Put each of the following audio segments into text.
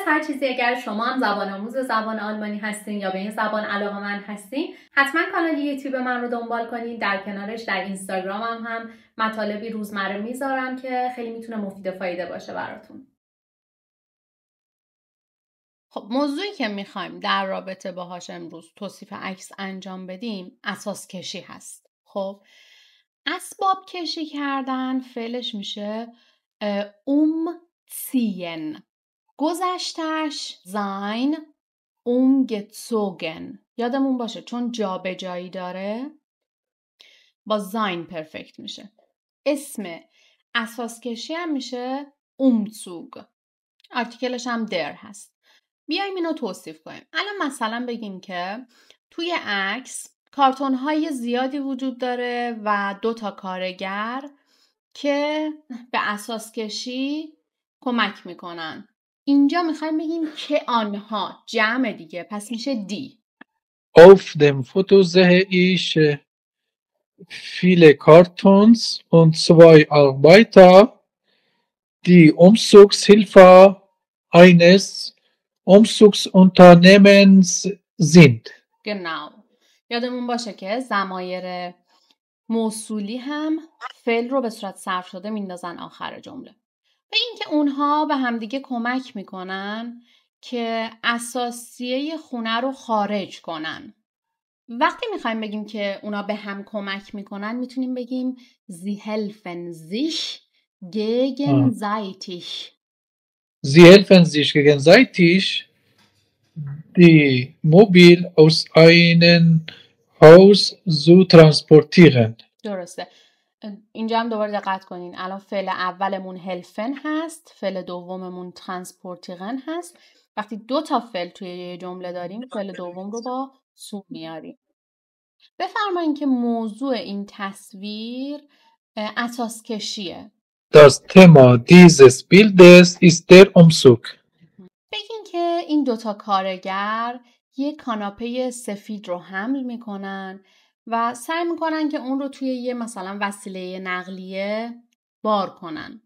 هر چیزی اگر شما هم زبان آموز زبان آلمانی هستین یا به این زبان علاقه‌مند هستین حتما کانال یوتیوب من رو دنبال کنین. در کنارش در اینستاگرامم هم مطالبی روزمره میذارم که خیلی میتونه مفید و فایده باشه براتون. خب موضوعی که میخوایم در رابطه باهاش امروز توصیف عکس انجام بدیم اساس کشی هست. خب اسباب کشی کردن فعلش میشه umziehen. گذشتش sein umgezogen. یادمون باشه چون جابجایی داره با sein پرفکت میشه. اسم اساس کشی هم میشه umzug. آرتیکلش هم در هست. بیایم اینو توصیف کنیم. الان مثلا بگیم که توی عکس کارتون های زیادی وجود داره و 2 کارگر که به اساس کشی کمک میکنن. اینجا میخوایم بگیم که آنها جمع دیگه پس میشه دی. Auf dem Foto sehe ich viele Kartons und 2 Arbeiter, die Umzugshilfe eines Umzugsunternehmens sind. genau. یادمون باشه که ضمایر موصولی هم فعل رو به صورت صرف شده میندازن آخر جمله. و اینکه اونها به همدیگه کمک میکنن که اساسیه خونه رو خارج کنن. وقتی میخوایم بگیم که اونا به هم کمک میکنن میتونیم بگیم sie helfen sich gegenseitig. Sie helfen sich gegenseitig, die Mobil aus einem Haus zu transportieren. درسته. اینجا هم دوباره دقت کنین. الان فعل اولمون هلفن هست، فعل دوممون ترانسپورتیرن هست. وقتی 2 فعل توی یه جمله داریم فعل دوم رو با سو میاریم. بفرمایین که موضوع این تصویر اساس کشیه. Das Thema dieses Bildes ist der Umzug. بگین که این 2 کارگر یه کاناپه سفید رو حمل میکنن و سعی میکنن که اون رو توی یه مثلا وسیله نقلیه بار کنن.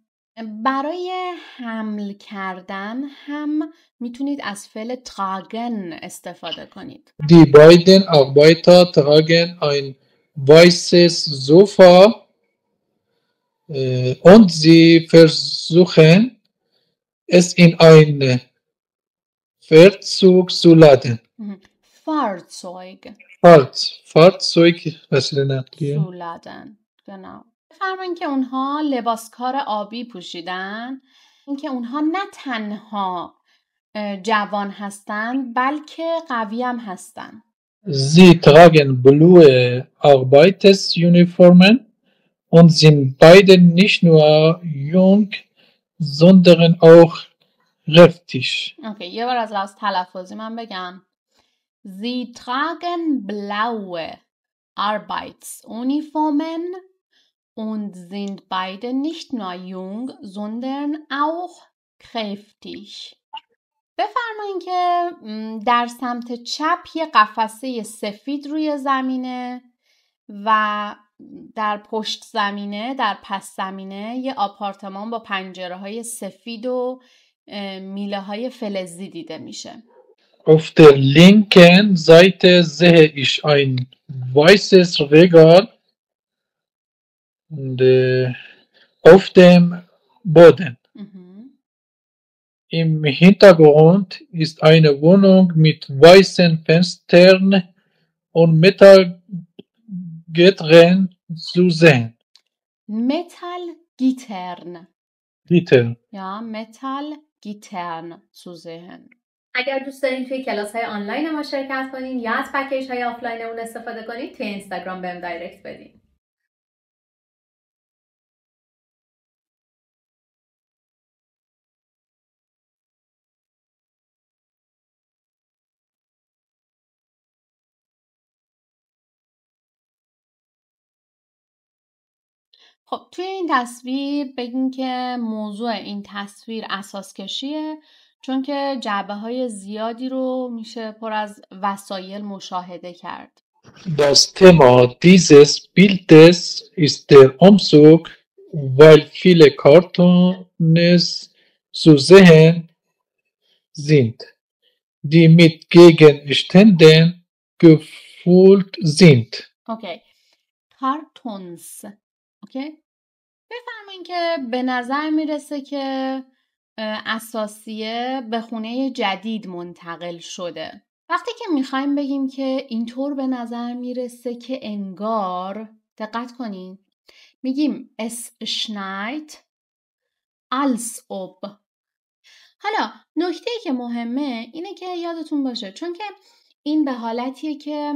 برای حمل کردن هم میتونید از فعل tragen استفاده کنید. Die beiden Arbeiter tragen ein weißes Sofa und sie versuchen es in ein Fahrzeug zu laden. Fahrzeug وسیله نقلیه. zu laden. genau. بفرمایین که اونها لباسکار آبی پوشیدن. اینکه اونها نه تنها جوان هستن بلکه قوی هم هستن. Sie tragen blaue Arbeitsuniformen und sind beide nicht nur jung, sondern auch kräftig. اوکی یه بار از لحاظ تلفظی من بگم. Sie tragen blaue Arbeitsuniformen und sind beide nicht nur jung, sondern auch kräftig. بفرمایین که در سمت چپ یه قفسه سفید روی زمینه و در پشت زمینه، در پس زمینه یه آپارتمان با پنجره های سفید و میله های فلزی دیده میشه. Auf der linken Seite sehe ich ein weißes Regal und, auf dem Boden. Im Hintergrund ist eine Wohnung mit weißen Fenstern und Metallgittern zu sehen. Metallgittern. Gitter. Ja, Metallgittern zu sehen. اگر دوست دارین توی کلاس های آنلاین ما شرکت کنین یا از پکیج های آفلاین اون استفاده کنین توی اینستاگرام بهم دایرکت بدین. خب توی این تصویر بگین که موضوع این تصویر اساس کشیه چون که جعبه های زیادی رو میشه پر از وسایل مشاهده کرد. Das Thema dieses Bildes ist der Umzug, weil viele Kartons zu sehen sind, die mit Gegenständen gefüllt sind. اوکی. کارتونز. اوکی. بفرمایید که به نظر میرسه که اساسیه به خونه جدید منتقل شده. وقتی که میخوایم بگیم که اینطور به نظر میرسه که انگار، دقت کنین، میگیم es schneit als ob. حالا نکته‌ای که مهمه اینه که یادتون باشه، چون که این به حالتیه که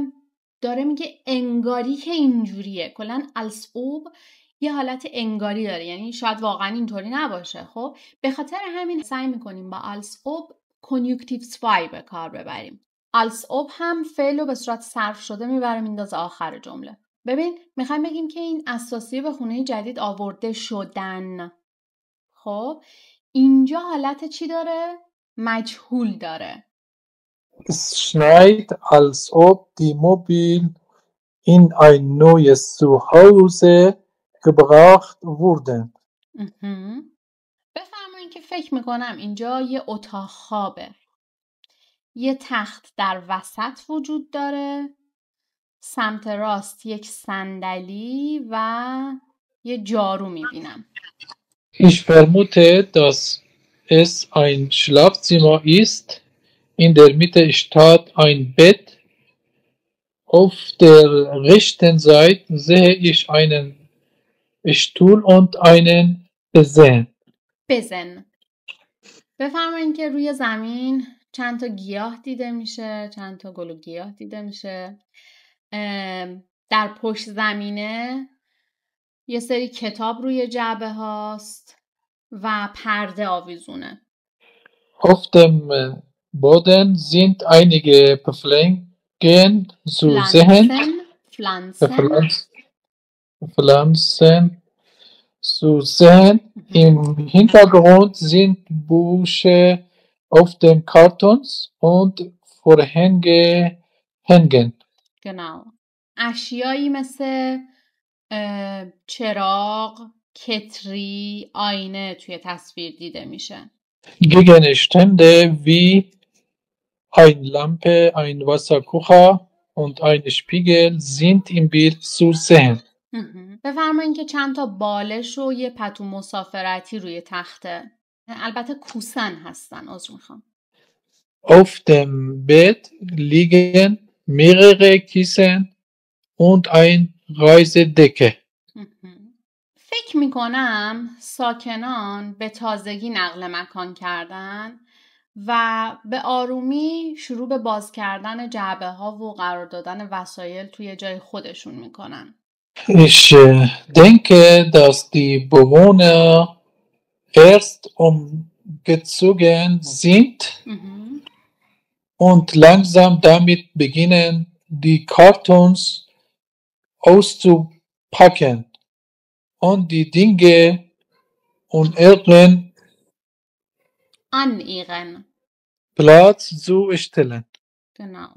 داره میگه انگاری که اینجوریه. کلاً als ob یه حالت انگاری داره، یعنی شاید واقعا اینطوری نباشه. خب به خاطر همین سعی میکنیم با als ob conjunctive 5 به کار ببریم. als ob هم فعل رو به صورت صرف شده میبره میندازه آخر جمله. ببین میخوایم بگیم که این اساسی به خونه جدید آورده شدن. خب اینجا حالت چی داره؟ مجهول داره. Es schneit, als ob die Möbel in ein neues Zuhause gebracht wurden. بفرمایید که فکر میکنم اینجا یه اتاق خوابه. یه تخت در وسط وجود داره. سمت راست یک صندلی و یه جارو میبینم. Ich vermute, dass es ein Schlafzimmer ist. In der Mitte steht ein Bett. Auf der rechten Seite sehe ich einen Stuhl und einen Besen. بزن. بفرمایید که روی زمین چند تا گیاه دیده میشه، چند تا گل و گیاه دیده میشه. در پشت زمینه یه سری کتاب روی جعبه هاست و پرده آویزونه. Auf dem Boden sind einige Pflanzen zu sehen. Pflanzen zu sehen. Im Hintergrund sind Büsche auf den Kartons und Vorhänge hängen. genau. اشیایی مثل چراغ، کتری، آینه توی تصویر دیده میشه. Gegenstände wie eine Lampe, ein Wasserkocher und ein Spiegel sind im Bild zu sehen. بفرمایید که چند تا بالش و یه پتو مسافرتی روی تخته. البته کوسن هستن، عذر میخوام. Auf dem Bett liegen mehrere Kissen und ein Reisedecke. فکر میکنم ساکنان به تازگی نقل مکان کردن و به آرومی شروع به باز کردن جعبه ها و قرار دادن وسایل توی جای خودشون میکنن. Ich denke, dass die Bewohner erst umgezogen sind und langsam damit beginnen, die Kartons auszupacken und die Dinge und ihren an ihren Platz zu stellen. Genau.